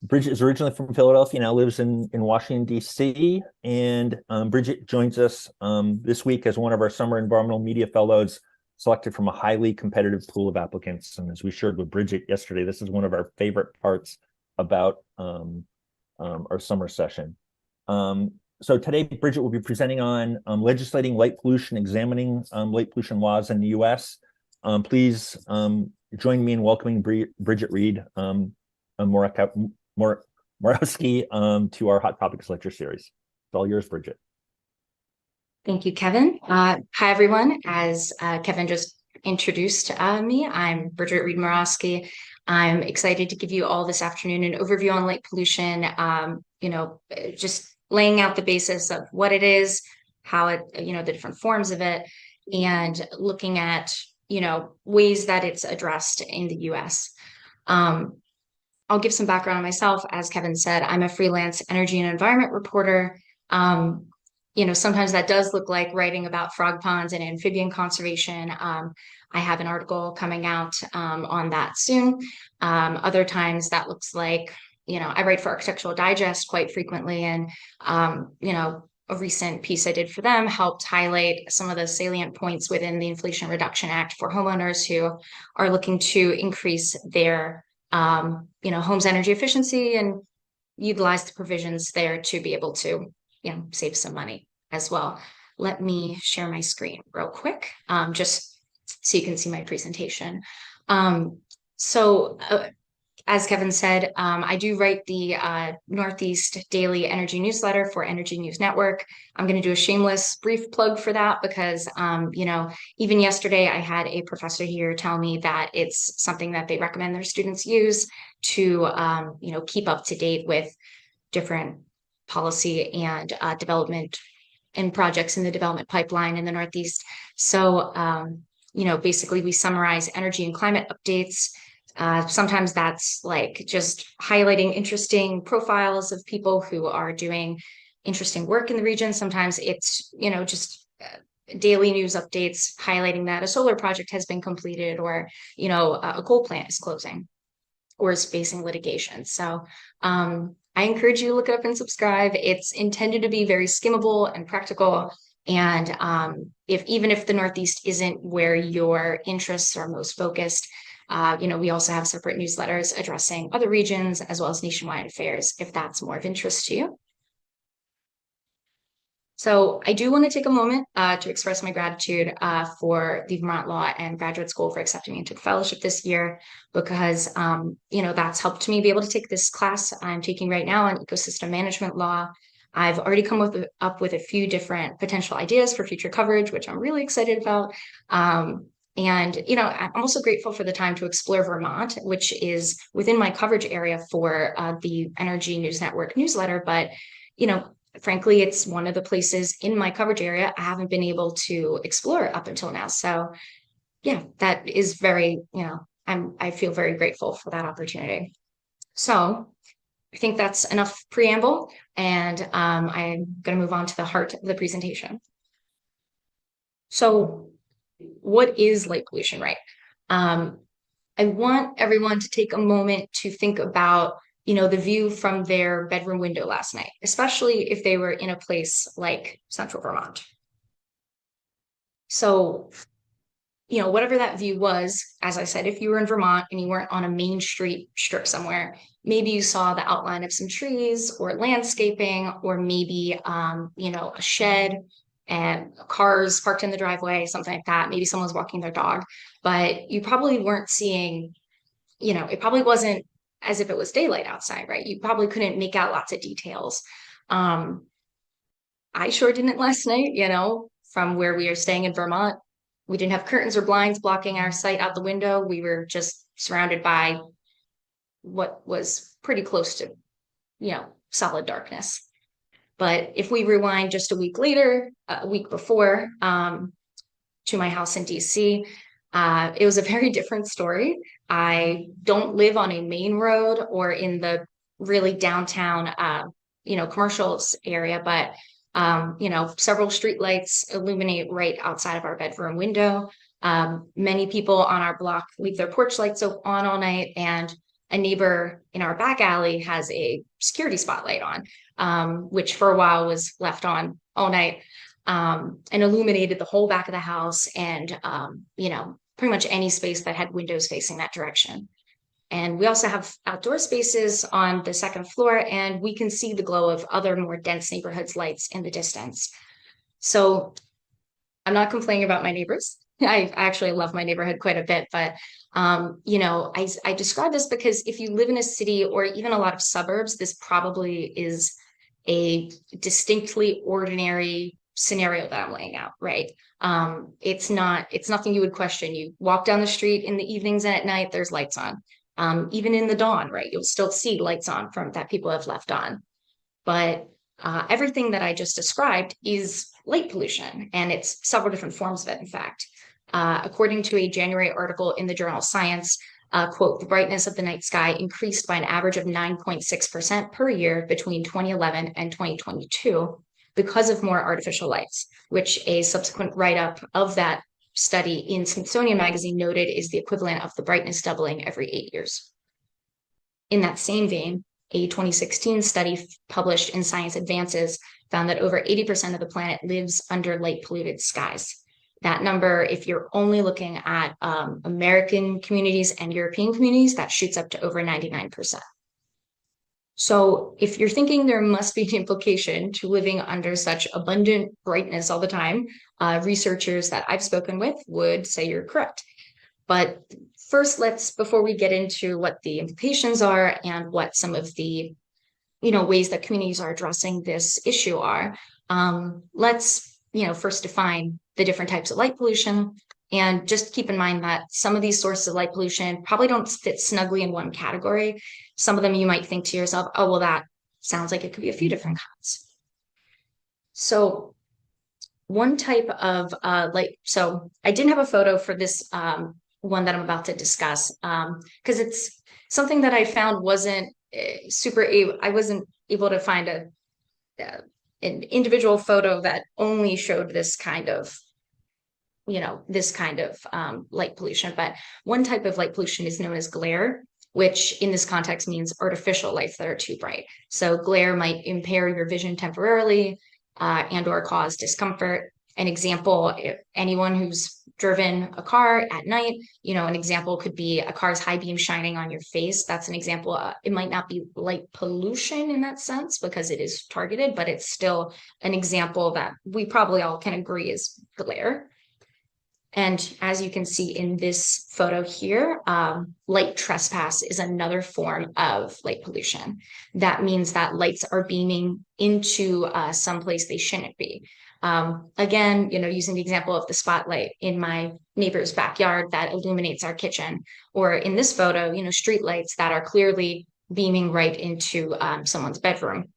Bridget is originally from Philadelphia, now lives in Washington, D.C. And Bridget joins us this week as one of our summer environmental media fellows, selected from a highly competitive pool of applicants. And as we shared with Bridget yesterday, this is one of our favorite parts about our summer session. So today, Bridget will be presenting on legislating light pollution, examining light pollution laws in the U.S. Please join me in welcoming Bridget Reed Morawksi to our Hot Topics lecture series. It's all yours, Bridget. Thank you, Kevin. Hi, everyone. As Kevin just introduced me, I'm Bridget Reed Morawksi. I'm excited to give you all this afternoon an overview on light pollution, just laying out the basis of what it is, how it, the different forms of it, and looking at, ways that it's addressed in the US. I'll give some background on myself. As Kevin said, I'm a freelance energy and environment reporter. Sometimes that does look like writing about frog ponds and amphibian conservation. I have an article coming out on that soon. Other times that looks like, I write for Architectural Digest quite frequently. And, a recent piece I did for them helped highlight some of the salient points within the Inflation Reduction Act for homeowners who are looking to increase their, home's energy efficiency and utilize the provisions there to be able to save some money as well. Let me share my screen real quick, just so you can see my presentation. As Kevin said, I do write the Northeast Daily Energy Newsletter for Energy News Network. I'm going to do a shameless brief plug for that because, even yesterday I had a professor here tell me that it's something that they recommend their students use to, keep up to date with different policy and development and projects in the development pipeline in the Northeast. So, basically we summarize energy and climate updates. Sometimes that's like just highlighting interesting profiles of people who are doing interesting work in the region. Sometimes it's, just daily news updates highlighting that a solar project has been completed or, a coal plant is closing or is facing litigation. So I encourage you to look it up and subscribe. It's intended to be very skimmable and practical. And even if the Northeast isn't where your interests are most focused, we also have separate newsletters addressing other regions as well as nationwide affairs, if that's more of interest to you. So I do want to take a moment to express my gratitude for the Vermont Law and Graduate School for accepting me into the fellowship this year, because, that's helped me be able to take this class I'm taking right now on ecosystem management law. I've already come up with a few different potential ideas for future coverage, which I'm really excited about. And, I'm also grateful for the time to explore Vermont, which is within my coverage area for the Energy News Network newsletter. But, frankly, it's one of the places in my coverage area I haven't been able to explore up until now. So, yeah, that is very, I feel very grateful for that opportunity. So I think that's enough preamble, and I'm going to move on to the heart of the presentation. So what is light pollution, right? I want everyone to take a moment to think about, the view from their bedroom window last night, especially if they were in a place like central Vermont. So, whatever that view was, as I said, if you were in Vermont and you weren't on a main street strip somewhere, maybe you saw the outline of some trees or landscaping, or maybe, a shed and cars parked in the driveway, something like that. Maybe someone's walking their dog, but you probably weren't seeing, it probably wasn't as if it was daylight outside, right? You probably couldn't make out lots of details. I sure didn't last night, from where we are staying in Vermont. We didn't have curtains or blinds blocking our sight out the window. We were just surrounded by what was pretty close to, solid darkness. But if we rewind just a week later, a week before, to my house in DC, it was a very different story. I don't live on a main road or in the really downtown, commercial area, but, several streetlights illuminate right outside of our bedroom window. Many people on our block leave their porch lights on all night, and a neighbor in our back alley has a security spotlight on, which for a while was left on all night, and illuminated the whole back of the house and, pretty much any space that had windows facing that direction. And we also have outdoor spaces on the second floor, and we can see the glow of other more dense neighborhoods' lights in the distance. So I'm not complaining about my neighbors. I actually love my neighborhood quite a bit, but I describe this because if you live in a city or even a lot of suburbs, this probably is a distinctly ordinary scenario that I'm laying out, right? It's nothing you would question. You walk down the street in the evenings and at night, there's lights on. Even in the dawn, right? You'll still see lights on from that people have left on. But everything that I just described is light pollution, and it's several different forms of it, in fact. According to a January article in the journal Science, quote, the brightness of the night sky increased by an average of 9.6% per year between 2011 and 2022 because of more artificial lights, which a subsequent write-up of that study in Smithsonian Magazine noted is the equivalent of the brightness doubling every 8 years. In that same vein, a 2016 study published in Science Advances found that over 80% of the planet lives under light polluted skies. That number, if you're only looking at American communities and European communities, that shoots up to over 99%. So if you're thinking there must be an implication to living under such abundant brightness all the time, researchers that I've spoken with would say you're correct. But first, before we get into what the implications are and what some of the, ways that communities are addressing this issue are, let's, first define the different types of light pollution. And just keep in mind that some of these sources of light pollution probably don't fit snugly in one category. Some of them you might think to yourself, oh, well, that sounds like it could be a few different kinds. So one type of light, so I didn't have a photo for this one that I'm about to discuss, because it's something that I found wasn't I wasn't able to find an individual photo that only showed this kind of light pollution. But one type of light pollution is known as glare, which in this context means artificial lights that are too bright. So glare might impair your vision temporarily and or cause discomfort. An example, anyone who's driven a car at night, an example could be a car's high beam shining on your face. That's an example. It might not be light pollution in that sense because it is targeted, but it's still an example that we probably all can agree is glare. And as you can see in this photo here, light trespass is another form of light pollution. That means that lights are beaming into someplace they shouldn't be. Again, using the example of the spotlight in my neighbor's backyard that illuminates our kitchen, or in this photo, street lights that are clearly beaming right into someone's bedroom,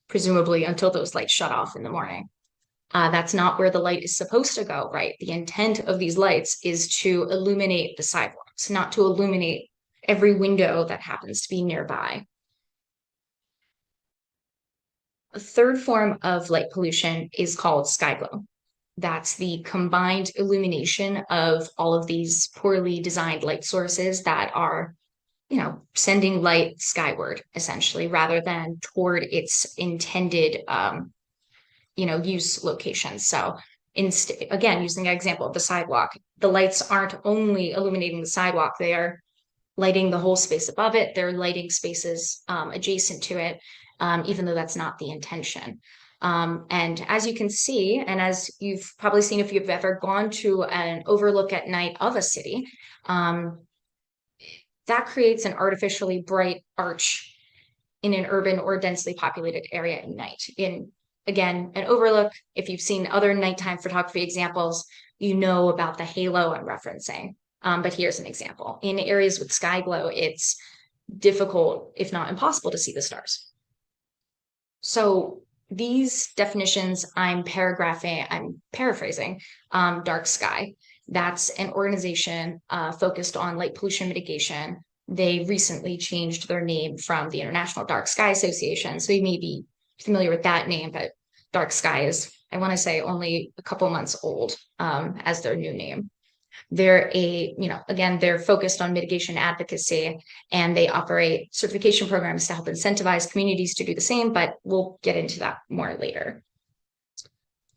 presumably until those lights shut off in the morning. That's not where the light is supposed to go, right? The intent of these lights is to illuminate the sidewalks, not to illuminate every window that happens to be nearby. A third form of light pollution is called sky glow. That's the combined illumination of all of these poorly designed light sources that are, sending light skyward, essentially, rather than toward its intended use locations. So again, using the example of the sidewalk, the lights aren't only illuminating the sidewalk, they are lighting the whole space above it. They're lighting spaces adjacent to it, even though that's not the intention. And as you can see, and as you've probably seen if you've ever gone to an overlook at night of a city, that creates an artificially bright arch in an urban or densely populated area at night. Again, an overlook, if you've seen other nighttime photography examples, you know about the halo I'm referencing. But here's an example. In areas with sky glow, it's difficult, if not impossible, to see the stars. So these definitions I'm paraphrasing, Dark Sky. That's an organization focused on light pollution mitigation. They recently changed their name from the International Dark Sky Association. So you may be familiar with that name, but Dark Sky is, I want to say, only a couple months old as their new name. They're again, they're focused on mitigation advocacy, and they operate certification programs to help incentivize communities to do the same, but we'll get into that more later.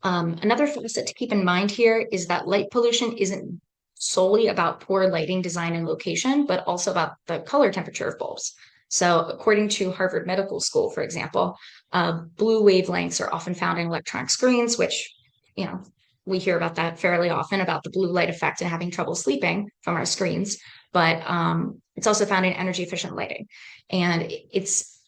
Another facet to keep in mind here is that light pollution isn't solely about poor lighting design and location, but also about the color temperature of bulbs. So according to Harvard Medical School, for example, blue wavelengths are often found in electronic screens, which, we hear about that fairly often, about the blue light effect and having trouble sleeping from our screens. But it's also found in energy efficient lighting. And it's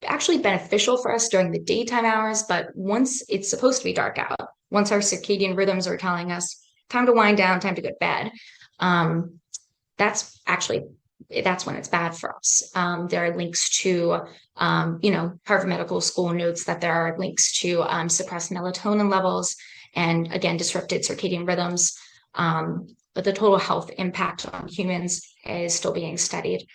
actually beneficial for us during the daytime hours, but once it's supposed to be dark out, once our circadian rhythms are telling us time to wind down, time to go to bed, that's when it's bad for us. There are links to, Harvard Medical School notes that there are links to suppressed melatonin levels and, again, disrupted circadian rhythms. But the total health impact on humans is still being studied.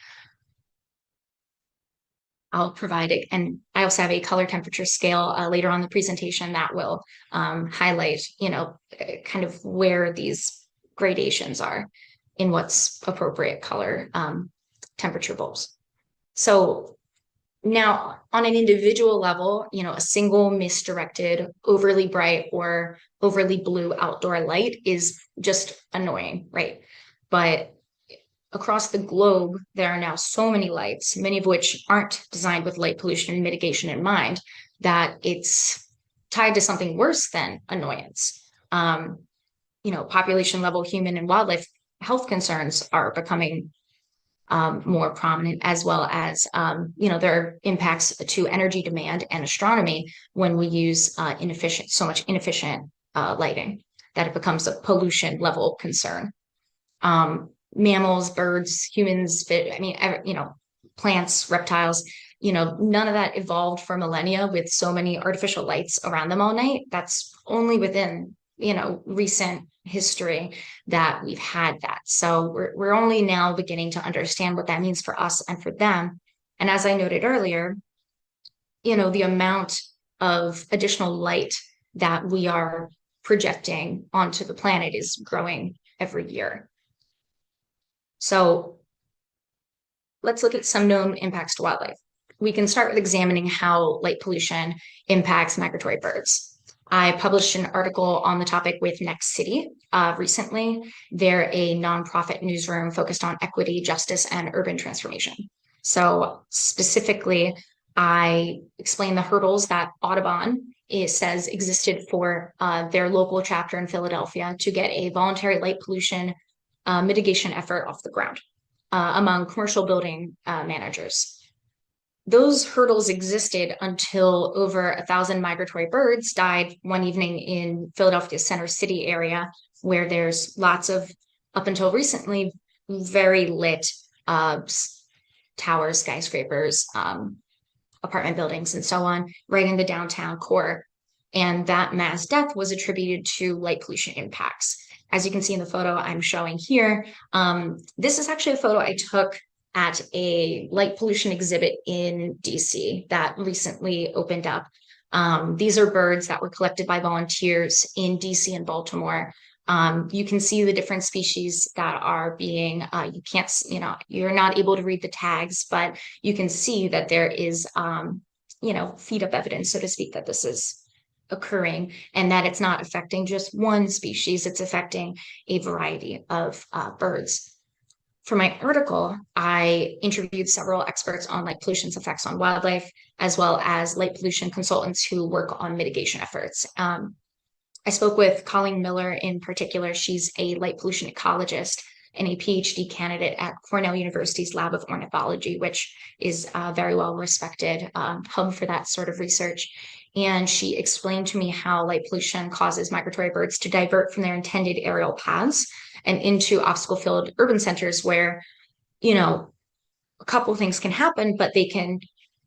I'll provide it, and I also have a color temperature scale later on the presentation that will highlight, kind of where these gradations are in what's appropriate color temperature bulbs. So now on an individual level, a single misdirected, overly bright or overly blue outdoor light is just annoying, right? But across the globe, there are now so many lights, many of which aren't designed with light pollution mitigation in mind, that it's tied to something worse than annoyance. Population level human and wildlife health concerns are becoming more prominent, as well as, there are impacts to energy demand and astronomy when we use so much inefficient lighting, that it becomes a pollution level concern. Mammals, birds, humans, plants, reptiles, none of that evolved for millennia with so many artificial lights around them all night. That's only within, recent history that we've had that. So we're only now beginning to understand what that means for us and for them. And as I noted earlier, the amount of additional light that we are projecting onto the planet is growing every year. So let's look at some known impacts to wildlife. We can start with examining how light pollution impacts migratory birds. I published an article on the topic with Next City recently. They're a nonprofit newsroom focused on equity, justice, and urban transformation. So specifically, I explained the hurdles that Audubon says existed for their local chapter in Philadelphia to get a voluntary light pollution mitigation effort off the ground among commercial building managers. Those hurdles existed until over 1,000 migratory birds died one evening in Philadelphia's Center City area, where there's lots of, up until recently, very lit towers, skyscrapers, apartment buildings, and so on, right in the downtown core. And that mass death was attributed to light pollution impacts. As you can see in the photo I'm showing here, this is actually a photo I took at a light pollution exhibit in DC that recently opened up. These are birds that were collected by volunteers in DC and Baltimore. You can see the different species that are being, you're not able to read the tags, but you can see that there is, feed up evidence, so to speak, that this is occurring, and that it's not affecting just one species, it's affecting a variety of birds. For my article, I interviewed several experts on light pollution's effects on wildlife, as well as light pollution consultants who work on mitigation efforts. I spoke with Colleen Miller in particular. She's a light pollution ecologist and a PhD candidate at Cornell University's Lab of Ornithology, which is a very well respected hub for that sort of research. And she explained to me how light pollution causes migratory birds to divert from their intended aerial paths and into obstacle-filled urban centers where, a couple things can happen, but they can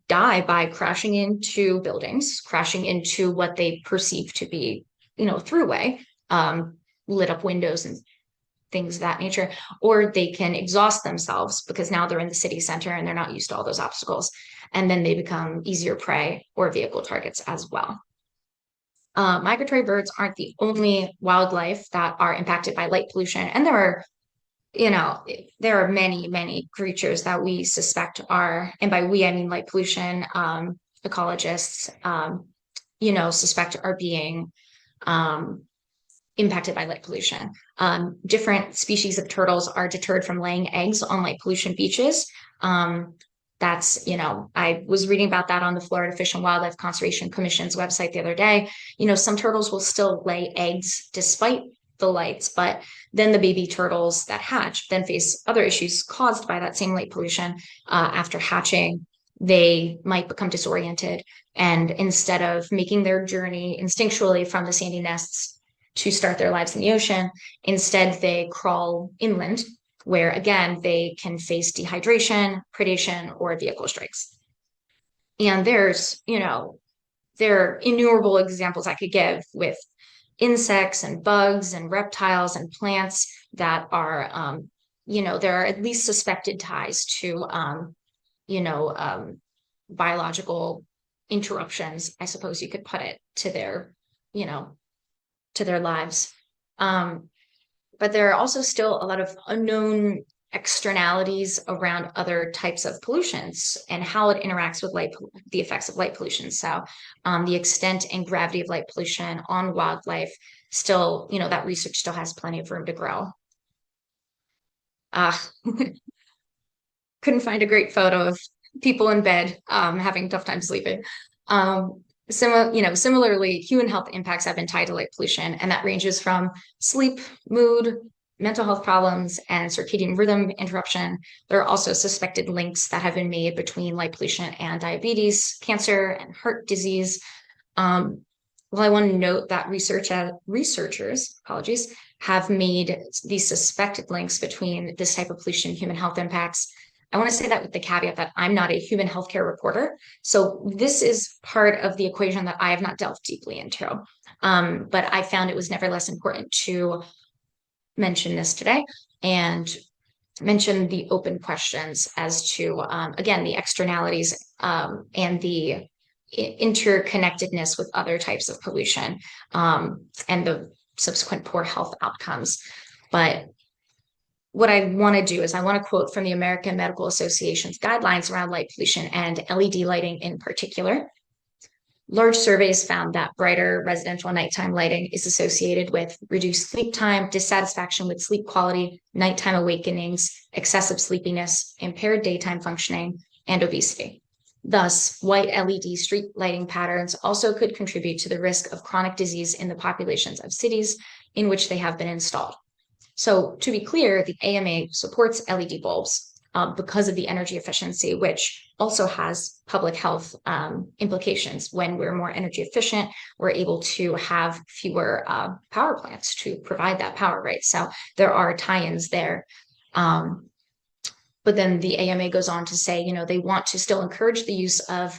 die by crashing into buildings, crashing into what they perceive to be, throughway, lit up windows and things of that nature, or they can exhaust themselves because now they're in the city center and they're not used to all those obstacles. And then they become easier prey or vehicle targets as well. Migratory birds aren't the only wildlife that are impacted by light pollution. And there are many, many creatures that we suspect are, and by we, I mean light pollution, ecologists, suspect are being impacted by light pollution. Different species of turtles are deterred from laying eggs on light pollution beaches. I was reading about that on the Florida Fish and Wildlife Conservation Commission's website the other day. Some turtles will still lay eggs despite the lights, but then the baby turtles that hatch then face other issues caused by that same light pollution. After hatching, they might become disoriented, and instead of making their journey instinctually from the sandy nests to start their lives in the ocean, instead they crawl inland, where again they can face dehydration, predation, or vehicle strikes. And there are innumerable examples I could give with insects and bugs and reptiles and plants that are, there are at least suspected ties to, biological interruptions, I suppose you could put it, to their lives. But there are also still a lot of unknown externalities around other types of pollutions and how it interacts with the effects of light pollution. So the extent and gravity of light pollution on wildlife still, that research still has plenty of room to grow. Couldn't find a great photo of people in bed having a tough time sleeping. Similarly, human health impacts have been tied to light pollution, and that ranges from sleep, mood, mental health problems, and circadian rhythm interruption. There are also suspected links that have been made between light pollution and diabetes, cancer, and heart disease. Well, I want to note that researchers, have made these suspected links between this type of pollution and human health impacts. I want to say that with the caveat that I'm not a human healthcare reporter. So this is part of the equation that I have not delved deeply into. But I found it was nevertheless important to mention this today and mention the open questions as to, again, the externalities and the interconnectedness with other types of pollution and the subsequent poor health outcomes. But what I want to do is I want to quote from the American Medical Association's guidelines around light pollution and LED lighting in particular. Large surveys found that brighter residential nighttime lighting is associated with reduced sleep time, dissatisfaction with sleep quality, nighttime awakenings, excessive sleepiness, impaired daytime functioning, and obesity. Thus, white LED street lighting patterns also could contribute to the risk of chronic disease in the populations of cities in which they have been installed. So to be clear, the AMA supports LED bulbs because of the energy efficiency, which also has public health implications. When we're more energy efficient, we're able to have fewer power plants to provide that power, right? So there are tie-ins there. But then the AMA goes on to say, they want to still encourage the use of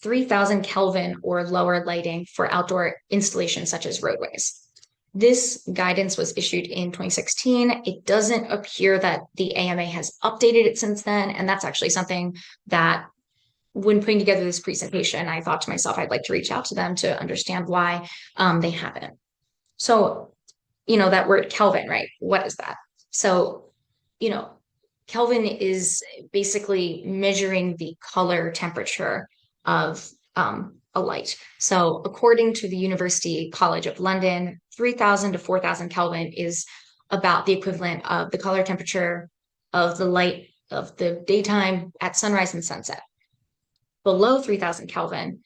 3,000 Kelvin or lower lighting for outdoor installations such as roadways. This guidance was issued in 2016. It doesn't appear that the AMA has updated it since then. And that's actually something that when putting together this presentation, I thought to myself, I'd like to reach out to them to understand why they haven't. So, that word Kelvin, right? What is that? So, Kelvin is basically measuring the color temperature of a light. So according to the University College of London, 3,000 to 4,000 Kelvin is about the equivalent of the color temperature of the light of the daytime at sunrise and sunset. Below 3,000 Kelvin,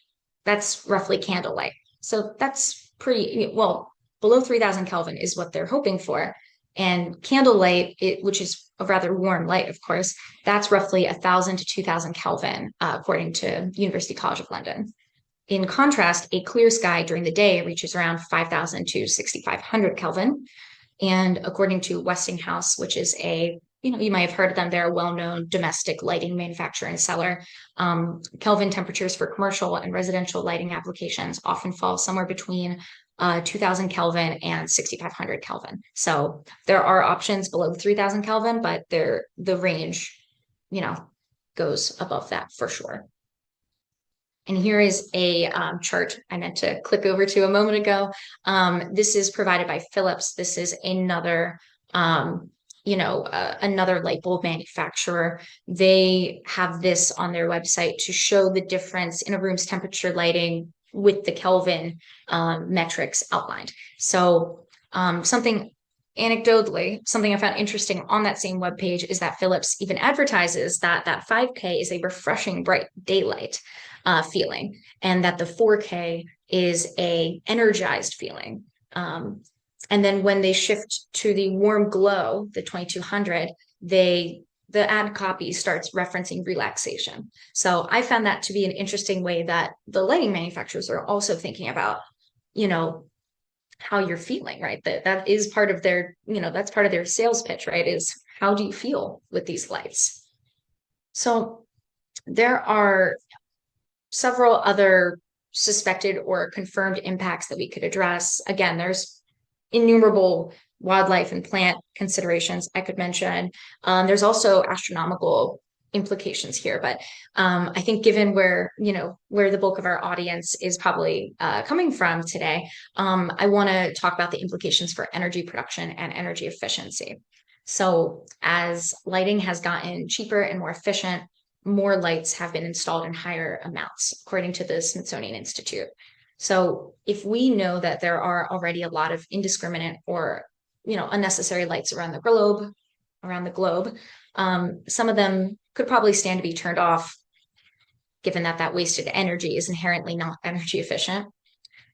that's roughly candlelight. So that's below 3,000 Kelvin is what they're hoping for. And candlelight, which is a rather warm light, of course, that's roughly 1,000 to 2,000 Kelvin, according to University College of London. In contrast, a clear sky during the day reaches around 5,000 to 6,500 Kelvin. And according to Westinghouse, which is you might have heard of them, they're a well-known domestic lighting manufacturer and seller. Kelvin temperatures for commercial and residential lighting applications often fall somewhere between 2,000 Kelvin and 6,500 Kelvin. So there are options below 3,000 Kelvin, but the range, goes above that for sure. And here is a chart I meant to click over to a moment ago. This is provided by Philips. This is another, another light bulb manufacturer. They have this on their website to show the difference in a room's temperature lighting with the Kelvin metrics outlined. So something I found interesting on that same webpage is that Philips even advertises that 5K is a refreshing bright daylight feeling, and that the 4K is a energized feeling. And then when they shift to the warm glow, the 2200, the ad copy starts referencing relaxation. So I found that to be an interesting way that the lighting manufacturers are also thinking about, how you're feeling, right? That is part of their, that's part of their sales pitch, right? Is how do you feel with these lights? So there are several other suspected or confirmed impacts that we could address. Again, there's innumerable wildlife and plant considerations I could mention. There's also astronomical implications here, but I think given where the bulk of our audience is probably coming from today, I want to talk about the implications for energy production and energy efficiency. So as lighting has gotten cheaper and more efficient, more lights have been installed in higher amounts, according to the Smithsonian Institute. So if we know that there are already a lot of indiscriminate or unnecessary lights around the globe, some of them could probably stand to be turned off, given that wasted energy is inherently not energy efficient.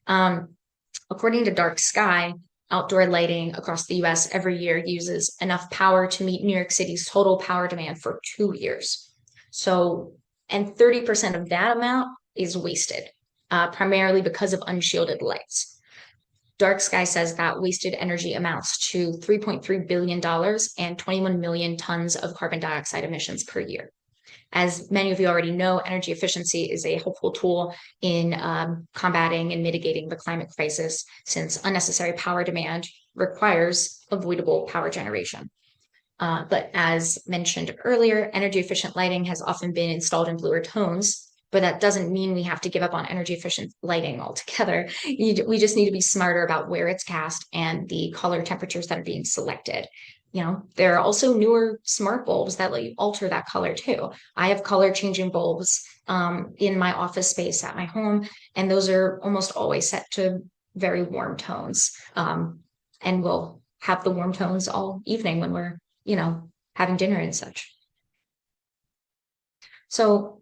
According to Darksky, outdoor lighting across the US every year uses enough power to meet New York City's total power demand for 2 years. So, and 30% of that amount is wasted, primarily because of unshielded lights. Darksky says that wasted energy amounts to $3.3 billion and 21 million tons of carbon dioxide emissions per year. As many of you already know, energy efficiency is a helpful tool in combating and mitigating the climate crisis, since unnecessary power demand requires avoidable power generation. But as mentioned earlier, energy efficient lighting has often been installed in bluer tones, but that doesn't mean we have to give up on energy efficient lighting altogether. We just need to be smarter about where it's cast and the color temperatures that are being selected. There are also newer smart bulbs that let you alter that color too. I have color changing bulbs in my office space at my home, and those are almost always set to very warm tones. And we'll have the warm tones all evening when we're having dinner and such. So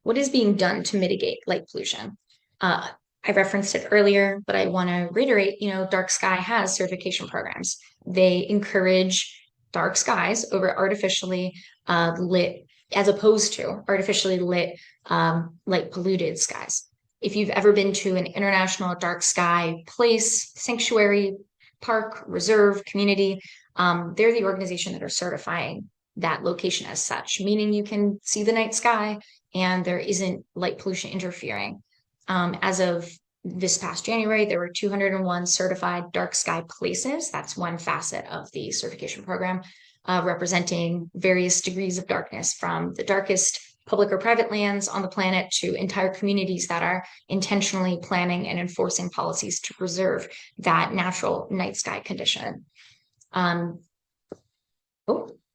what is being done to mitigate light pollution? I referenced it earlier, but I want to reiterate, Darksky has certification programs. They encourage dark skies over artificially lit, as opposed to artificially lit, light polluted skies. If you've ever been to an international dark sky place, sanctuary, park, reserve, community, they're the organization that are certifying that location as such, meaning you can see the night sky and there isn't light pollution interfering. As of this past January, there were 201 certified dark sky places. That's one facet of the certification program, representing various degrees of darkness, from the darkest public or private lands on the planet to entire communities that are intentionally planning and enforcing policies to preserve that natural night sky condition.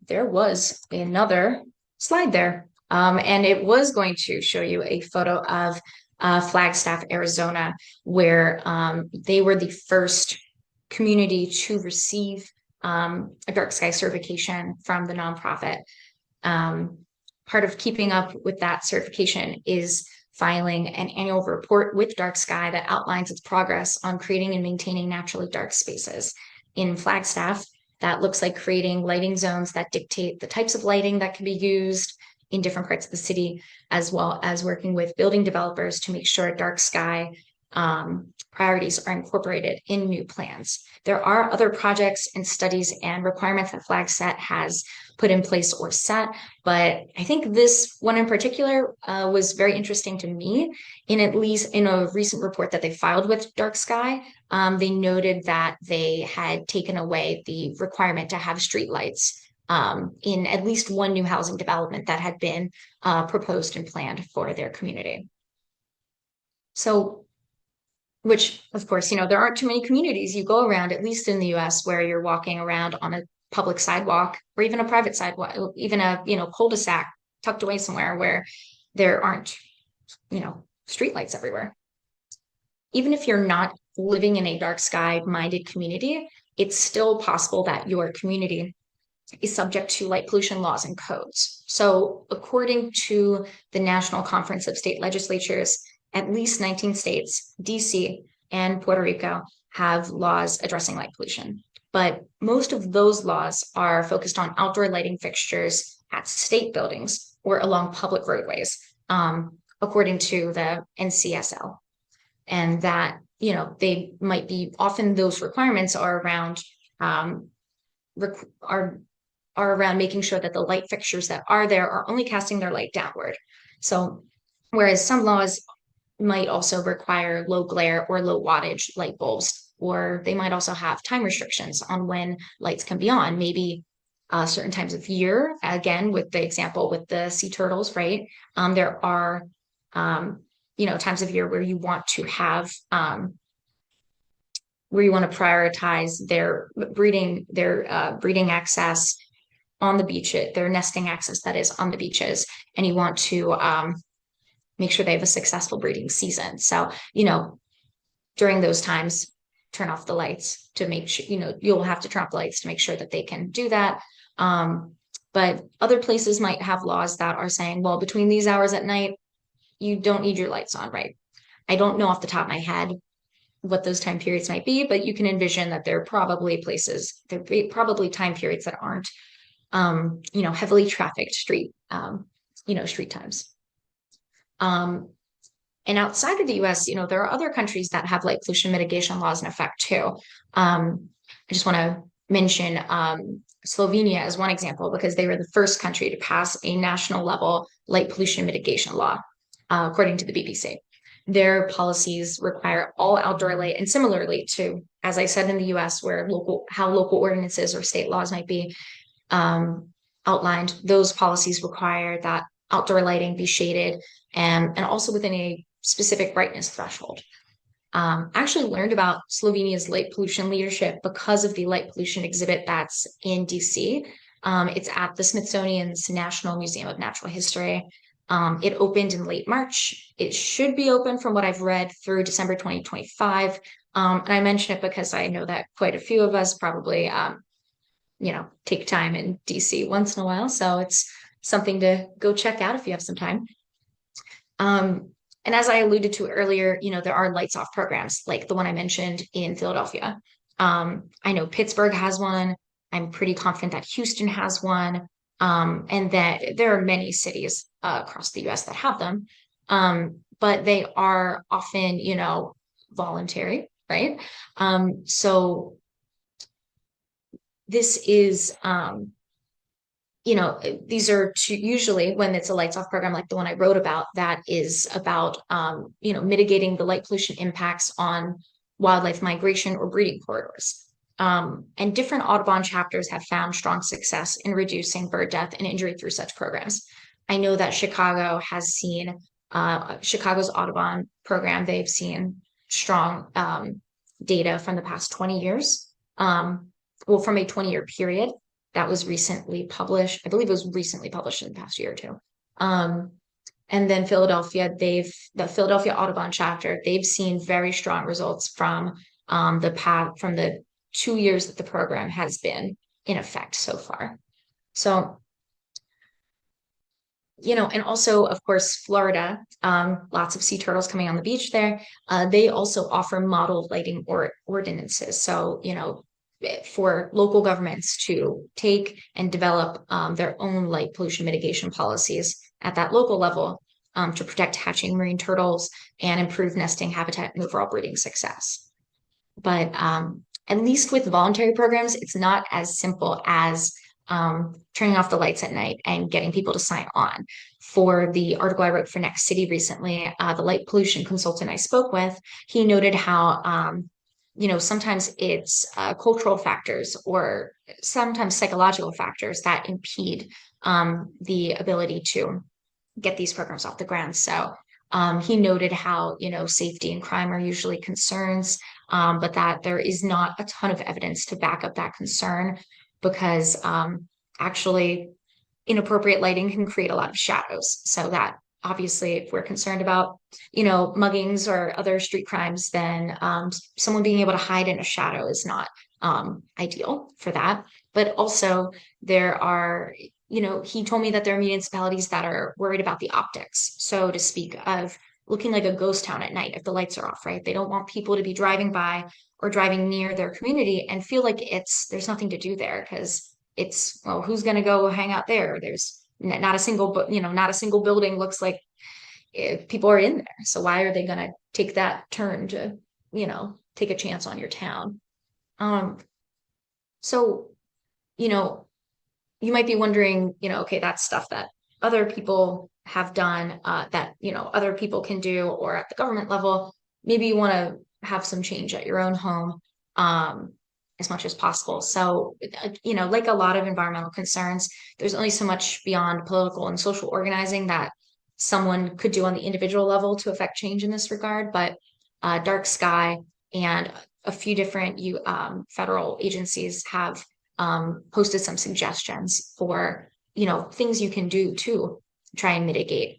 There was another slide there. And it was going to show you a photo of Flagstaff, Arizona, where they were the first community to receive a dark sky certification from the nonprofit. Part of keeping up with that certification is filing an annual report with Darksky that outlines its progress on creating and maintaining naturally dark spaces. In Flagstaff, that looks like creating lighting zones that dictate the types of lighting that can be used in different parts of the city, as well as working with building developers to make sure dark sky priorities are incorporated in new plans. There are other projects and studies and requirements that Flagstaff has put in place or set, but I think this one in particular was very interesting to me. At least in a recent report that they filed with Darksky, they noted that they had taken away the requirement to have streetlights in at least one new housing development that had been proposed and planned for their community. So, which of course, there aren't too many communities you go around, at least in the US, where you're walking around on a public sidewalk or even a private sidewalk, even a, cul-de-sac tucked away somewhere where there aren't, streetlights everywhere. Even if you're not living in a dark sky minded community, it's still possible that your community is subject to light pollution laws and codes. So according to the National Conference of State Legislatures, at least 19 states, DC and Puerto Rico, have laws addressing light pollution. But most of those laws are focused on outdoor lighting fixtures at state buildings or along public roadways, according to the NCSL. And that, they might be, often those requirements are around around making sure that the light fixtures that are there are only casting their light downward. So whereas some laws might also require low glare or low wattage light bulbs, or they might also have time restrictions on when lights can be on, maybe certain times of year. Again, with the example with the sea turtles, right? There are, times of year where you want to have, where you want to prioritize their breeding access on the beach, their nesting access that is on the beaches, and you want to make sure they have a successful breeding season. So, during those times, turn off the lights to make sure, you'll have to turn off the lights to make sure that they can do that. But other places might have laws that are saying, well, between these hours at night, you don't need your lights on, right? I don't know off the top of my head what those time periods might be, but you can envision that there are probably time periods that aren't heavily trafficked street times. And outside of the US, there are other countries that have light pollution mitigation laws in effect too. I just want to mention Slovenia as one example, because they were the first country to pass a national level light pollution mitigation law, according to the BBC. Their policies require all outdoor light, and similarly to, as I said, in the US, where local ordinances or state laws might be outlined, those policies require that outdoor lighting be shaded and also within a specific brightness threshold. I actually learned about Slovenia's light pollution leadership because of the light pollution exhibit that's in DC. It's at the Smithsonian's National Museum of Natural History. It opened in late March. It should be open, from what I've read, through December 2025. And I mention it because I know that quite a few of us probably take time in DC once in a while. So it's something to go check out if you have some time. And as I alluded to earlier, there are lights off programs like the one I mentioned in Philadelphia. I know Pittsburgh has one. I'm pretty confident that Houston has one. And that there are many cities across the US that have them. But they are often, voluntary, right? So this is, these are usually, when it's a lights off program like the one I wrote about, that is about, mitigating the light pollution impacts on wildlife migration or breeding corridors. And different Audubon chapters have found strong success in reducing bird death and injury through such programs. I know that Chicago has seen, Chicago's Audubon program, they've seen strong data from the past 20 years. From a 20-year period that was recently published. I believe it was recently published in the past year or two. And then Philadelphia, the Philadelphia Audubon chapter, they've seen very strong results from the 2 years that the program has been in effect so far. So, and also, of course, Florida, lots of sea turtles coming on the beach there. They also offer model lighting ordinances. So, for local governments to take and develop their own light pollution mitigation policies at that local level to protect hatching marine turtles and improve nesting habitat and overall breeding success. But at least with voluntary programs, it's not as simple as turning off the lights at night and getting people to sign on. For the article I wrote for Next City recently, the light pollution consultant I spoke with, he noted how sometimes it's cultural factors or sometimes psychological factors that impede the ability to get these programs off the ground. So He noted how, safety and crime are usually concerns, but that there is not a ton of evidence to back up that concern because actually inappropriate lighting can create a lot of shadows. So that obviously, if we're concerned about, muggings or other street crimes, then someone being able to hide in a shadow is not ideal for that. But also there are, he told me that there are municipalities that are worried about the optics, so to speak, of looking like a ghost town at night if the lights are off, right? They don't want people to be driving by or driving near their community and feel like there's nothing to do there because well, who's going to go hang out there? There's not a single, not a single building looks like people are in there. So why are they going to take that turn to, take a chance on your town? So, you might be wondering, okay, that's stuff that other people have done, that, other people can do, or at the government level, maybe you want to have some change at your own home, as much as possible. So, like a lot of environmental concerns, there's only so much beyond political and social organizing that someone could do on the individual level to affect change in this regard. But Dark Sky and a few different federal agencies have posted some suggestions for, things you can do to try and mitigate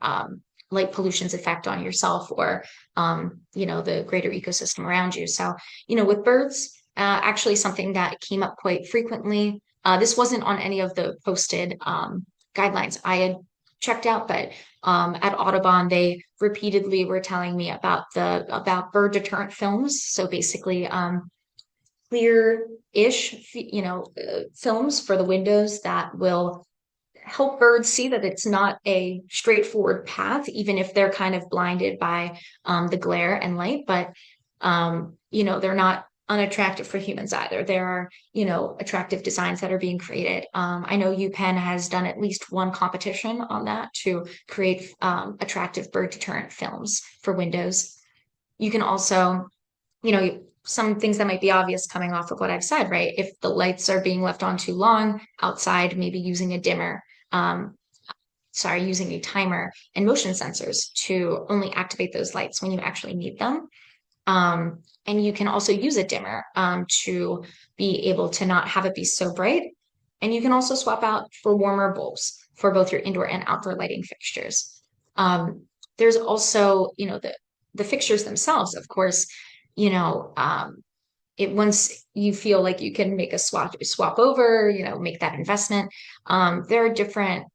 light pollution's effect on yourself or, the greater ecosystem around you. So, with birds, actually something that came up quite frequently. This wasn't on any of the posted guidelines I had checked out, but at Audubon, they repeatedly were telling me about bird deterrent films. So basically, clear-ish, films for the windows that will help birds see that it's not a straightforward path, even if they're kind of blinded by the glare and light. But they're not unattractive for humans either. There are, attractive designs that are being created. I know UPenn has done at least one competition on that to create attractive bird deterrent films for windows. You can also, some things that might be obvious coming off of what I've said, right? If the lights are being left on too long outside, maybe using a dimmer, using a timer and motion sensors to only activate those lights when you actually need them. And you can also use a dimmer to be able to not have it be so bright. And you can also swap out for warmer bulbs for both your indoor and outdoor lighting fixtures. There's also, the fixtures themselves, of course, once you feel like you can make a swap over, make that investment. There are different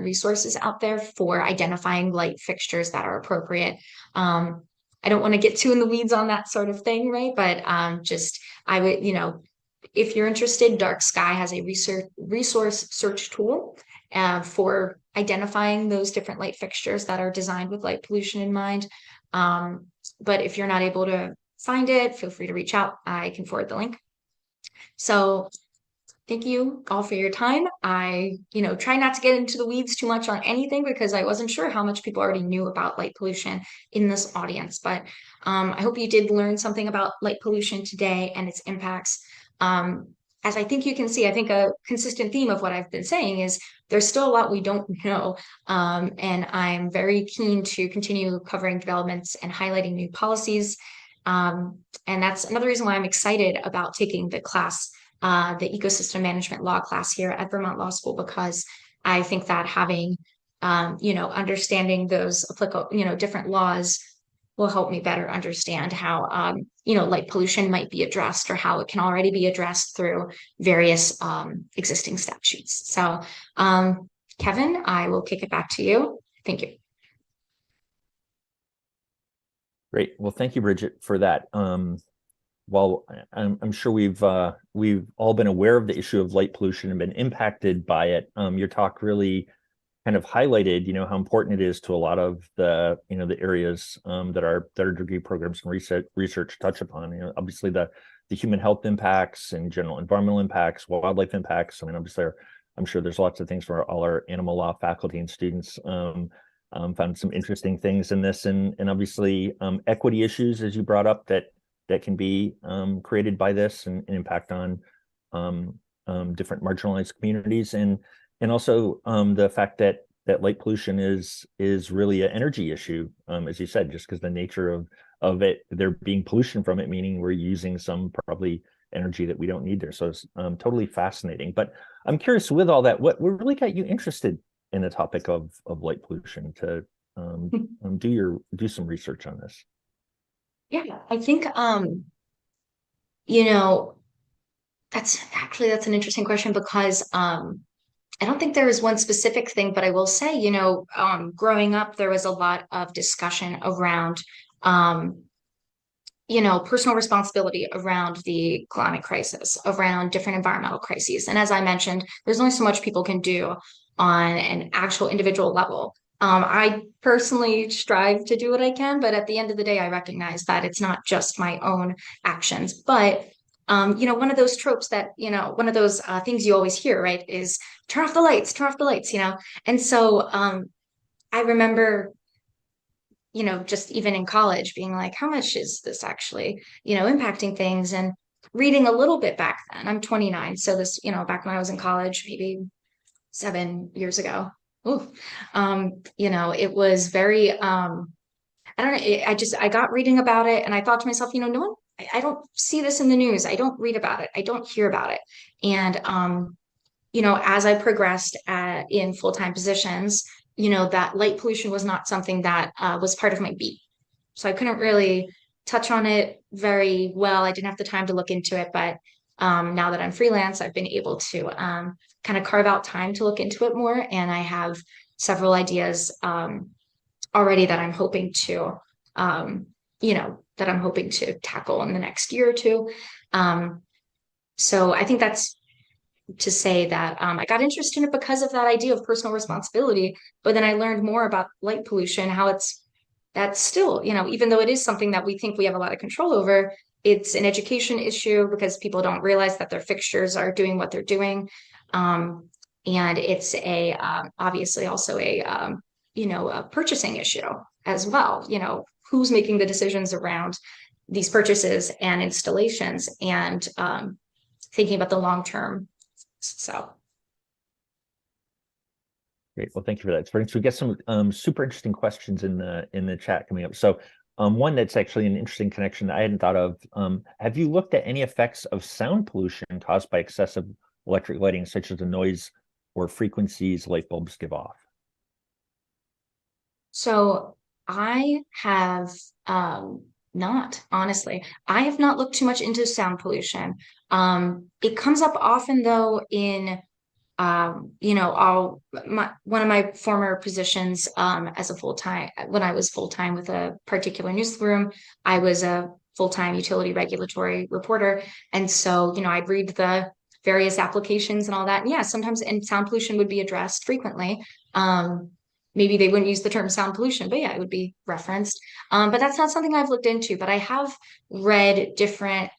resources out there for identifying light fixtures that are appropriate. I don't want to get too in the weeds on that sort of thing, right? But I would, if you're interested, Dark Sky has a resource search tool for identifying those different light fixtures that are designed with light pollution in mind. But if you're not able to find it, feel free to reach out. I can forward the link. So thank you all for your time. I, try not to get into the weeds too much on anything because I wasn't sure how much people already knew about light pollution in this audience. But I hope you did learn something about light pollution today and its impacts. As I think you can see, I think a consistent theme of what I've been saying is there's still a lot we don't know. And I'm very keen to continue covering developments and highlighting new policies. And that's another reason why I'm excited about taking the class, the ecosystem management law class here at Vermont Law School, because I think that having, understanding those applicable, different laws will help me better understand how, light pollution might be addressed or how it can already be addressed through various existing statutes. So, Kevin, I will kick it back to you. Thank you. Great. Well, thank you, Bridget, for that. Well, I'm sure we've all been aware of the issue of light pollution and been impacted by it. Your talk really kind of highlighted, how important it is to a lot of the, the areas that our degree programs and research touch upon. Obviously the human health impacts and general environmental impacts, wildlife impacts. I mean, obviously, I'm sure there's lots of things for all our animal law faculty and students. Found some interesting things in this, and obviously equity issues, as you brought up, that can be created by this and impact on different marginalized communities, and also the fact that that light pollution is really an energy issue, as you said, just because the nature of it, there being pollution from it, meaning we're using some probably energy that we don't need there. So it's totally fascinating. But I'm curious, with all that, what really got you interested in the topic of light pollution to do some research on this? Yeah, I think you know, that's an interesting question because I don't think there is one specific thing, but I will say, growing up, there was a lot of discussion around, personal responsibility around the climate crisis, around different environmental crises. And as I mentioned, there's only so much people can do on an actual individual level. I personally strive to do what I can, but at the end of the day, I recognize that it's not just my own actions, but one of those tropes that, one of those things you always hear, right, is turn off the lights, And so I remember, just even in college being like, how much is this actually, impacting things and reading a little bit back then. I'm 29. So this, back when I was in college, maybe 7 years ago. Ooh, it was very, I don't know. I got reading about it and I thought to myself, no one, I don't see this in the news. I don't read about it. I don't hear about it. And, as I progressed in full-time positions, that light pollution was not something that was part of my beat. So I couldn't really touch on it very well. I didn't have the time to look into it, but now that I'm freelance, I've been able to kind of carve out time to look into it more. And I have several ideas already that I'm hoping to, tackle in the next year or two. So I think that's to say that I got interested in it because of that idea of personal responsibility. But then I learned more about light pollution, how that's still, even though it is something that we think we have a lot of control over, it's an education issue because people don't realize that their fixtures are doing what they're doing. And it's obviously also a purchasing issue as well. Who's making the decisions around these purchases and installations and thinking about the long term. So. Great. Well, thank you for that. So we get some super interesting questions in the chat coming up. So one that's actually an interesting connection that I hadn't thought of. Have you looked at any effects of sound pollution caused by excessive electric lighting, such as the noise or frequencies light bulbs give off? So I have not, honestly. I have not looked too much into sound pollution. It comes up often though in one of my former positions as a full-time, when I was full-time with a particular newsroom, I was a full-time utility regulatory reporter. And so, I'd read the various applications and all that. And yeah, sometimes and sound pollution would be addressed frequently. Maybe they wouldn't use the term sound pollution, but yeah, it would be referenced. But that's not something I've looked into, but I have read different,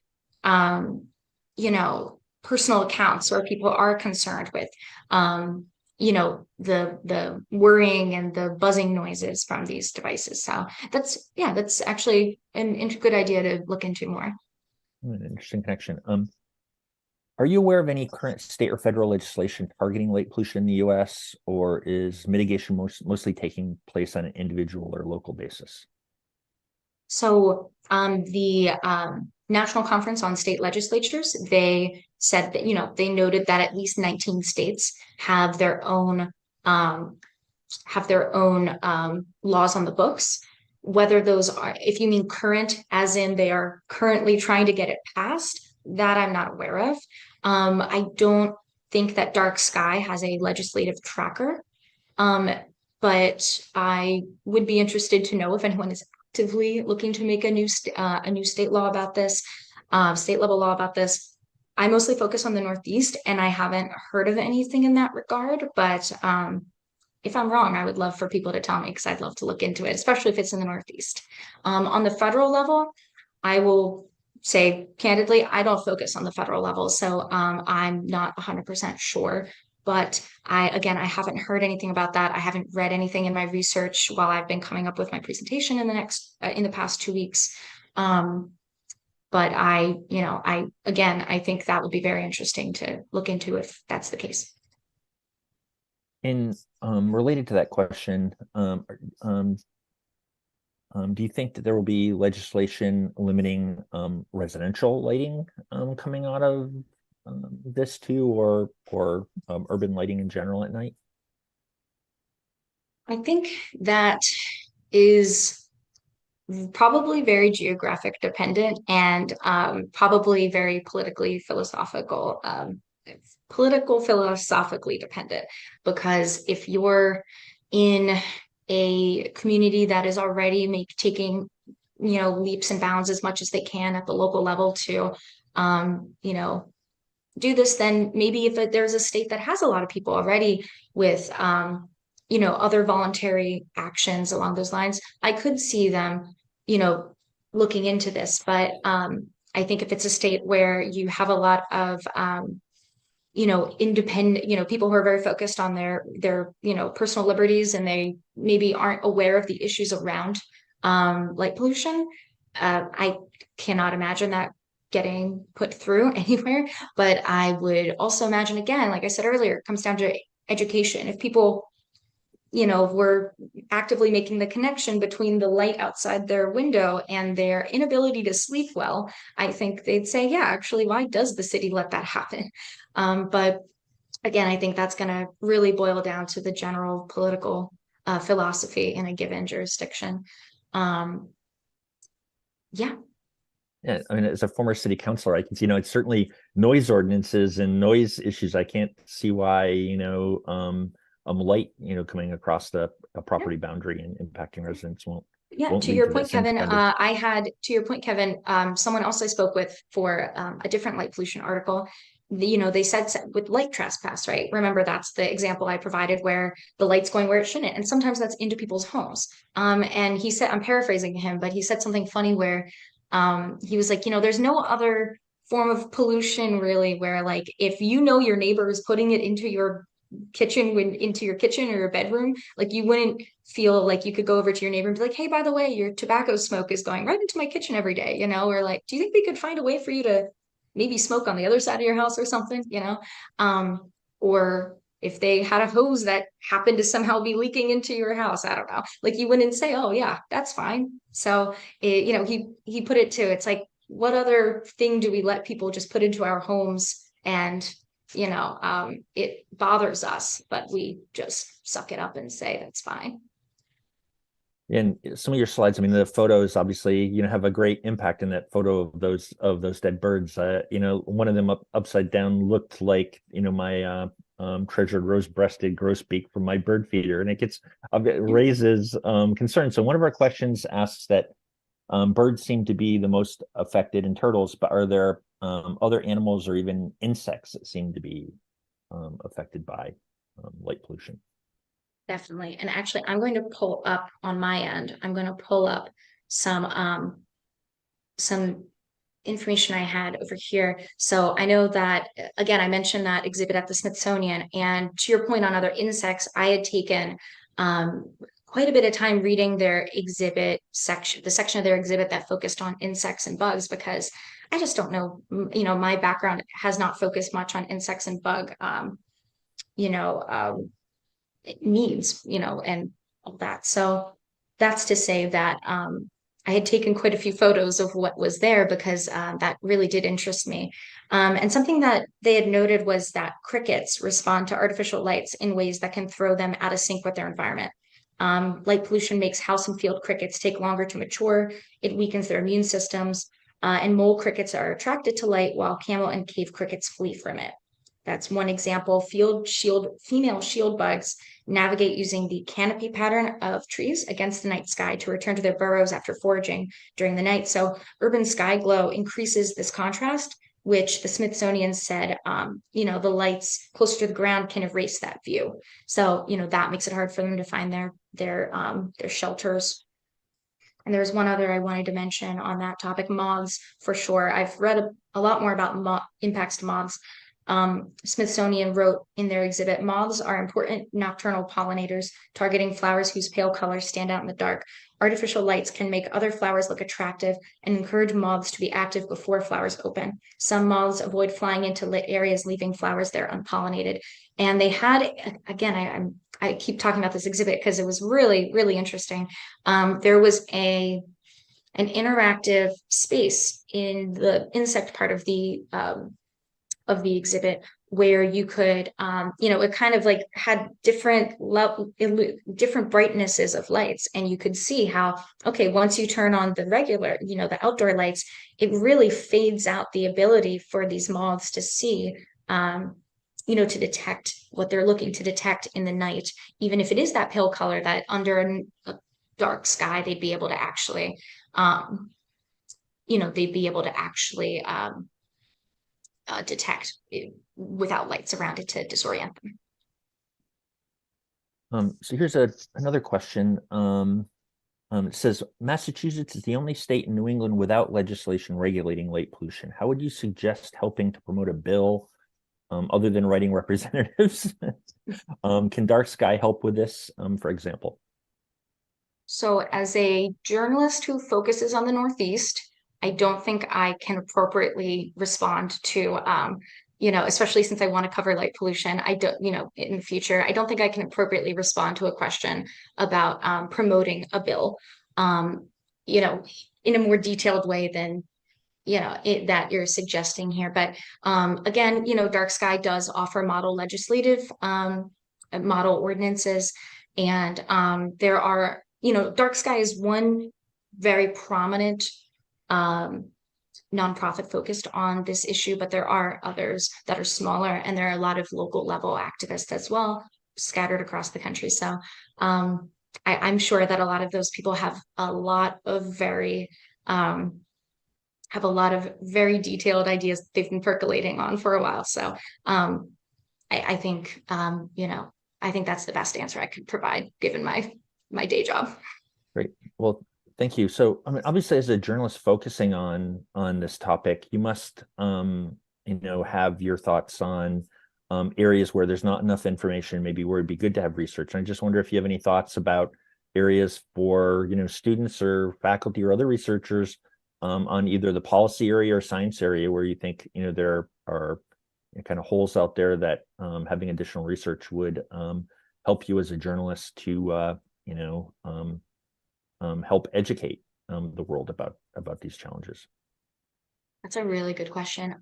personal accounts where people are concerned with, the whirring and the buzzing noises from these devices. So that's actually a good idea to look into more. An interesting connection. Are you aware of any current state or federal legislation targeting light pollution in the U.S., or is mitigation mostly taking place on an individual or local basis? So the National Conference on State Legislatures, they said that, they noted that at least 19 states have their own laws on the books. Whether those are, if you mean current, as in they are currently trying to get it passed, that I'm not aware of. I don't think that darksky has a legislative tracker, but I would be interested to know if anyone is actively looking to make a new state law about this, state level law about this. I mostly focus on the Northeast, and I haven't heard of anything in that regard. But if I'm wrong, I would love for people to tell me because I'd love to look into it, especially if it's in the Northeast. On the federal level, I will say candidly, I don't focus on the federal level, so I'm not 100% sure. But I haven't heard anything about that. I haven't read anything in my research while I've been coming up with my presentation in the past 2 weeks. But I think that would be very interesting to look into if that's the case. And related to that question, do you think that there will be legislation limiting residential lighting coming out of this too, or urban lighting in general at night? I think that is probably very geographic dependent and probably very political philosophically dependent, because if you're in a community that is already taking leaps and bounds as much as they can at the local level to do this, then maybe if there's a state that has a lot of people already with other voluntary actions along those lines, I could see them looking into this. But I think if it's a state where you have a lot of independent, people who are very focused on their personal liberties, and they maybe aren't aware of the issues around light pollution, I cannot imagine that getting put through anywhere. But I would also imagine, again, like I said earlier, it comes down to education. If people were actively making the connection between the light outside their window and their inability to sleep well, I think they'd say, yeah, actually, why does the city let that happen? But again, I think that's going to really boil down to the general political philosophy in a given jurisdiction. Yeah. Yeah, I mean, as a former city councilor, I can see, it's certainly noise ordinances and noise issues. I can't see why, light, coming across the property boundary and impacting residents won't. Yeah, to lead your that point, same Kevin, standard. to your point, Kevin, someone else I spoke with for a different light pollution article, they said with light trespass, right? Remember, that's the example I provided where the light's going where it shouldn't. And sometimes that's into people's homes. And he said, I'm paraphrasing him, but he said something funny where he was like, there's no other form of pollution really where, like, if your neighbor is putting it into your kitchen or your bedroom, like, you wouldn't feel like you could go over to your neighbor and be like, hey, by the way, your tobacco smoke is going right into my kitchen every day, or like, do you think we could find a way for you to maybe smoke on the other side of your house or something, or if they had a hose that happened to somehow be leaking into your house, I don't know, like, you wouldn't say, oh yeah, that's fine. So he put it to, it's like, what other thing do we let people just put into our homes, and it bothers us, but we just suck it up and say that's fine. And some of your slides, I mean, the photos obviously, have a great impact in that photo of those dead birds. One of them upside down looked like, my treasured rose-breasted grosbeak from my bird feeder, and it raises concern. So one of our questions asks that birds seem to be the most affected, and turtles, but are there other animals or even insects that seem to be affected by light pollution? Definitely. And actually, I'm going to pull up on my end. I'm going to pull up some information I had over here. So I know that, again, I mentioned that exhibit at the Smithsonian, and to your point on other insects, I had taken quite a bit of time reading their exhibit section, the section of their exhibit that focused on insects and bugs, because I just don't know, my background has not focused much on insects and bug, needs, and all that. So that's to say that I had taken quite a few photos of what was there, because that really did interest me. And something that they had noted was that crickets respond to artificial lights in ways that can throw them out of sync with their environment. Light pollution makes house and field crickets take longer to mature. It weakens their immune systems. And mole crickets are attracted to light, while camel and cave crickets flee from it. That's one example. Female shield bugs navigate using the canopy pattern of trees against the night sky to return to their burrows after foraging during the night. So urban sky glow increases this contrast, which the Smithsonian said, the lights closer to the ground can erase that view. So, that makes it hard for them to find their shelters. And there's one other I wanted to mention on that topic, moths, for sure. I've read a lot more about impacts to moths. Smithsonian wrote in their exhibit, moths are important nocturnal pollinators, targeting flowers whose pale colors stand out in the dark. Artificial lights can make other flowers look attractive and encourage moths to be active before flowers open. Some moths avoid flying into lit areas, leaving flowers there unpollinated. And they had, again, I keep talking about this exhibit because it was really, really interesting. There was an interactive space in the insect part of the exhibit where you could, it kind of like had different brightnesses of lights, and you could see how, okay, once you turn on the regular, the outdoor lights, it really fades out the ability for these moths to see, to detect what they're looking to detect in the night, even if it is that pale color that under a dark sky, they'd be able to actually, detect it without lights around it to disorient them. So here's another question. It says, Massachusetts is the only state in New England without legislation regulating light pollution. How would you suggest helping to promote a bill other than writing representatives? Can dark sky help with this, for example? So as a journalist who focuses on the Northeast, I don't think I can appropriately respond to, especially since I want to cover light pollution. I don't, in the future, I don't think I can appropriately respond to a question about promoting a bill, in a more detailed way than, that you're suggesting here. But again, dark sky does offer model legislative model ordinances. And there are, dark sky is one very prominent nonprofit focused on this issue, but there are others that are smaller, and there are a lot of local level activists as well scattered across the country. So I'm sure that a lot of those people have a lot of very detailed ideas they've been percolating on for a while. So I think I think that's the best answer I could provide given my day job. Great. Well, thank you. So, I mean, obviously, as a journalist focusing on this topic, you must, have your thoughts on areas where there's not enough information, maybe where it'd be good to have research. And I just wonder if you have any thoughts about areas for, students or faculty or other researchers on either the policy area or science area where you think, there are kind of holes out there that having additional research would help you as a journalist to, help educate the world about these challenges? That's a really good question.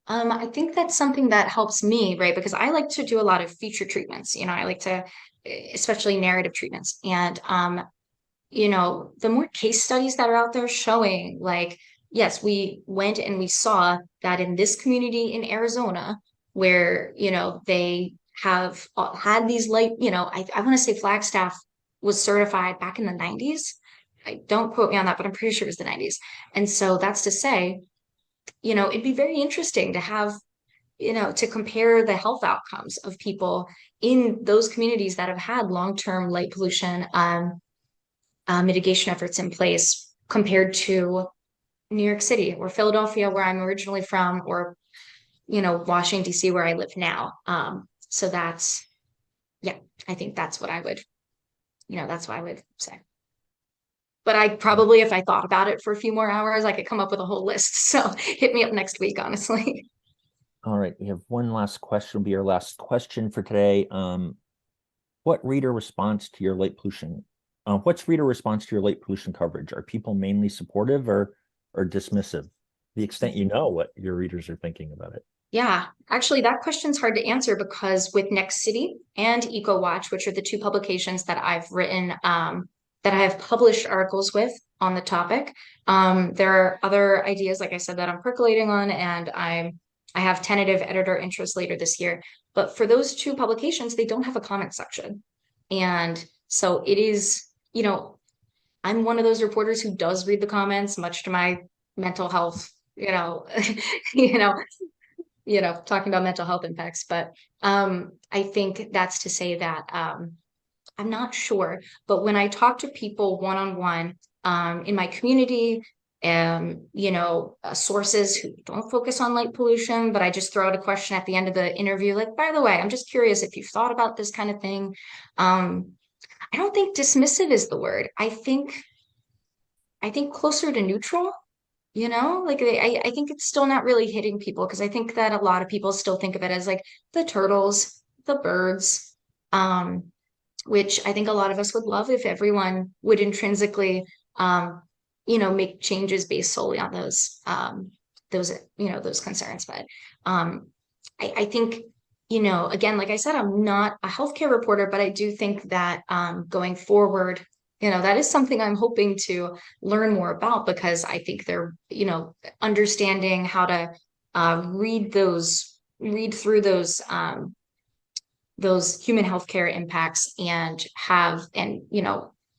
I think that's something that helps me, right? Because I like to do a lot of feature treatments. I like to, especially narrative treatments. And, the more case studies that are out there showing, like, yes, we went and we saw that in this community in Arizona, where, they have had these light, I want to say Flagstaff was certified back in the 90s. Don't quote me on that, but I'm pretty sure it was the 90s. And so that's to say, it'd be very interesting to have, to compare the health outcomes of people in those communities that have had long-term light pollution mitigation efforts in place compared to New York City or Philadelphia, where I'm originally from, or, Washington, D.C., where I live now. So that's, yeah, I think that's what I would, that's what I would say. But I probably, if I thought about it for a few more hours, I could come up with a whole list. So hit me up next week, honestly. All right, we have one last question. Will be our last question for today. What reader response to your light pollution? What's reader response to your light pollution coverage? Are people mainly supportive or dismissive? The extent you know what your readers are thinking about it. Yeah, actually, that question's hard to answer because with Next City and EcoWatch, which are the two publications that I've written, that I have published articles with on the topic, there are other ideas, like I said, that I'm percolating on, and I have tentative editor interest later this year. But for those two publications, they don't have a comment section. And so it is, I'm one of those reporters who does read the comments, much to my mental health, talking about mental health impacts. But I think that's to say that I'm not sure. But when I talk to people one-on-one in my community, sources who don't focus on light pollution, but I just throw out a question at the end of the interview, like, by the way, I'm just curious if you've thought about this kind of thing. I don't think dismissive is the word. I think closer to neutral. like I think it's still not really hitting people because I think that a lot of people still think of it as like the turtles, the birds, which I think a lot of us would love if everyone would intrinsically, make changes based solely on those concerns. But I think, again, like I said, I'm not a healthcare reporter, but I do think that going forward, that is something I'm hoping to learn more about because I think they're, understanding how to read through those human healthcare impacts and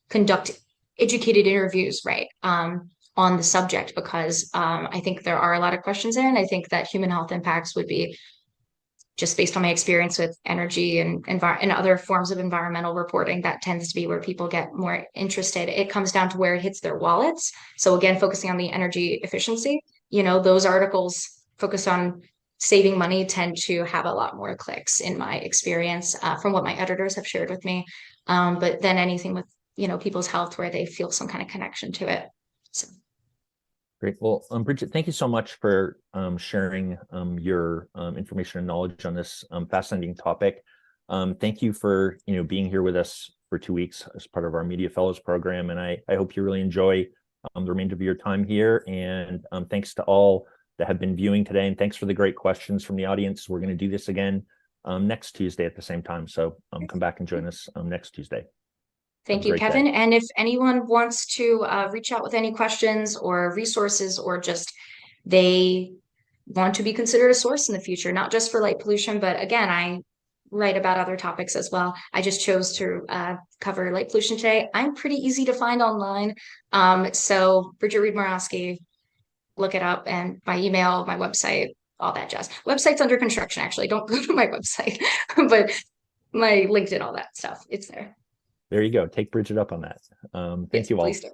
conduct educated interviews, right, on the subject because I think there are a lot of questions there, and I think that human health impacts would be, just based on my experience with energy and other forms of environmental reporting, that tends to be where people get more interested. It comes down to where it hits their wallets. So again, focusing on the energy efficiency, those articles focused on saving money tend to have a lot more clicks in my experience from what my editors have shared with me. But then anything with, people's health where they feel some kind of connection to it. So. Great. Well, Bridget, thank you so much for sharing your information and knowledge on this fascinating topic. Thank you for being here with us for 2 weeks as part of our Media Fellows program, and I hope you really enjoy the remainder of your time here. And thanks to all that have been viewing today, and thanks for the great questions from the audience. We're going to do this again next Tuesday at the same time, so come back and join us next Tuesday. Thank you, Kevin. Day. And if anyone wants to reach out with any questions or resources, or just they want to be considered a source in the future, not just for light pollution, but again, I write about other topics as well. I just chose to cover light pollution today. I'm pretty easy to find online. So Bridget Reed Morawski, look it up, and my email, my website, all that jazz. Website's under construction, actually. Don't go to my website, but my LinkedIn, all that stuff, it's there. There you go. Take Bridget up on that. Thank you all. Please do.